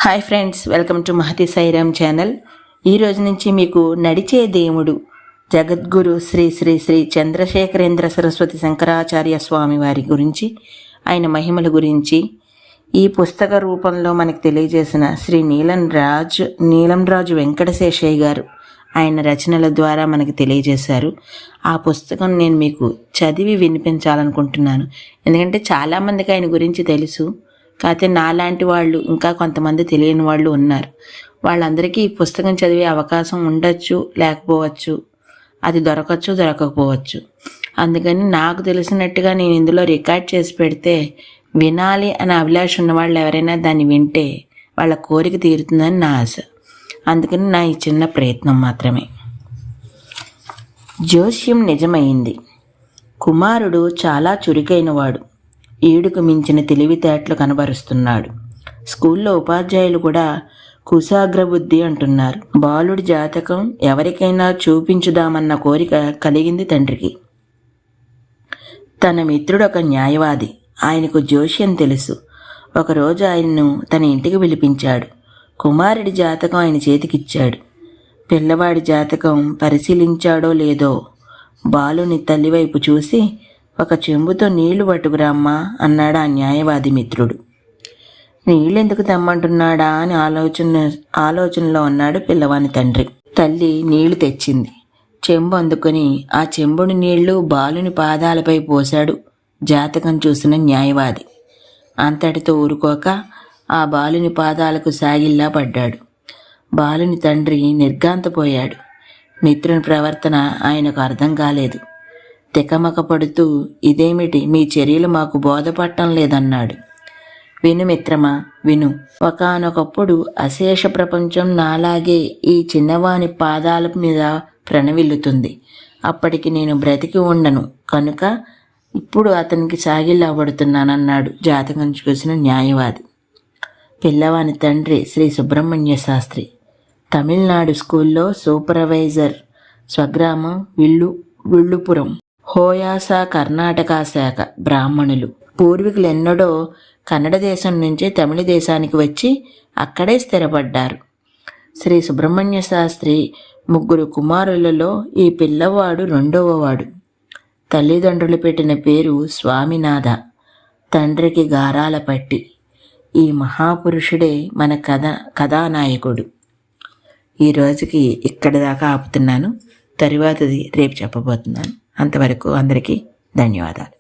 Hi friends, welcome to Mahathi Sairam channel. ఈరోజు నుంచి మీకు నడిచే దేవుడు జగద్గురు శ్రీ శ్రీ శ్రీ చంద్రశేఖరేంద్ర సరస్వతి శంకరాచార్య స్వామి వారి గురించి, ఆయన మహిమల గురించి ఈ పుస్తక రూపంలో మనకు తెలియజేసిన శ్రీ నీలంరాజు వెంకటశేషయ్య గారు ఆయన రచనల ద్వారా మనకు తెలియజేశారు. ఆ పుస్తకం నేను మీకు చదివి వినిపించాలనుకుంటున్నాను. ఎందుకంటే చాలామందికి ఆయన గురించి తెలుసు, కాకపోతే నాలాంటి వాళ్ళు ఇంకా కొంతమంది తెలియని వాళ్ళు ఉన్నారు. వాళ్ళందరికీ ఈ పుస్తకం చదివే అవకాశం ఉండొచ్చు, లేకపోవచ్చు, అది దొరకకపోవచ్చు. అందుకని నాకు తెలిసినట్టుగా నేను ఇందులో రికార్డ్ చేసి పెడితే వినాలి అనే అభిలాష ఉన్న వాళ్ళు ఎవరైనా దాన్ని వింటే వాళ్ళ కోరిక తీరుతుందని నా ఆశ. అందుకని నా ఈ చిన్న ప్రయత్నం మాత్రమే. జోస్యం నిజమైంది. కుమారుడు చాలా చురుకైనవాడు, ఏడుకు మించిన తెలివితేటలు కనబరుస్తున్నాడు. స్కూల్లో ఉపాధ్యాయులు కూడా కుశాగ్రబుద్ధి అంటున్నారు. బాలుడి జాతకం ఎవరికైనా చూపించుదామన్న కోరిక కలిగింది తండ్రికి. తన మిత్రుడు ఒక న్యాయవాది, ఆయనకు జోస్యం తెలుసు. ఒకరోజు ఆయన్ను తన ఇంటికి పిలిపించాడు. కుమారుడి జాతకం ఆయన చేతికిచ్చాడు. పిల్లవాడి జాతకం పరిశీలించాడో లేదో బాలుని తల్లివైపు చూసి, ఒక చెంబుతో నీళ్లు పట్టుకురామ్మా అన్నాడు ఆ న్యాయవాది మిత్రుడు. నీళ్ళెందుకు తెమ్మంటున్నాడా అని ఆలోచనలో ఉన్నాడు పిల్లవాని తండ్రి. తల్లి నీళ్లు తెచ్చింది. చెంబు అందుకొని ఆ చెంబుని నీళ్లు బాలుని పాదాలపై పోశాడు జాతకం చూసిన న్యాయవాది. అంతటితో ఊరుకోక ఆ బాలుని పాదాలకు సాగిల్లా పడ్డాడు. బాలుని తండ్రి నిర్ఘాంతపోయాడు. మిత్రుని ప్రవర్తన ఆయనకు అర్థం కాలేదు. తికమక పడుతూ, ఇదేమిటి, మీ చర్యలు మాకు బోధపడటం లేదన్నాడు. విను మిత్రమా, విను. ఒకానొకప్పుడు అశేష ప్రపంచం నాలాగే ఈ చిన్నవాని పాదాల మీద ప్రణవిల్లుతుంది. అప్పటికి నేను బ్రతికి ఉండను, కనుక ఇప్పుడు అతనికి సాగిల్లబడుతున్నానన్నాడు జాతకం చూసిన న్యాయవాది. పిల్లవాని తండ్రి శ్రీ సుబ్రహ్మణ్య శాస్త్రి, తమిళనాడు స్కూల్లో సూపర్వైజర్, స్వగ్రామం విల్లుపురం, హోయాస కర్ణాటక శాఖ బ్రాహ్మణులు. పూర్వీకులు ఎన్నడో కన్నడ దేశం నుంచి తమిళ దేశానికి వచ్చి అక్కడే స్థిరపడ్డారు. శ్రీ సుబ్రహ్మణ్య శాస్త్రి 3 కుమారులలో ఈ పిల్లవాడు 2వవాడు. తల్లిదండ్రులు పెట్టిన పేరు స్వామినాథ, తండ్రికి గారాల పట్టి. ఈ మహాపురుషుడే మన కథానాయకుడు. ఈ రోజుకి ఇక్కడి దాకా ఆపుతున్నాను. తరువాతది రేపు చెప్పబోతున్నాను. అంతవరకు అందరికీ ధన్యవాదాలు.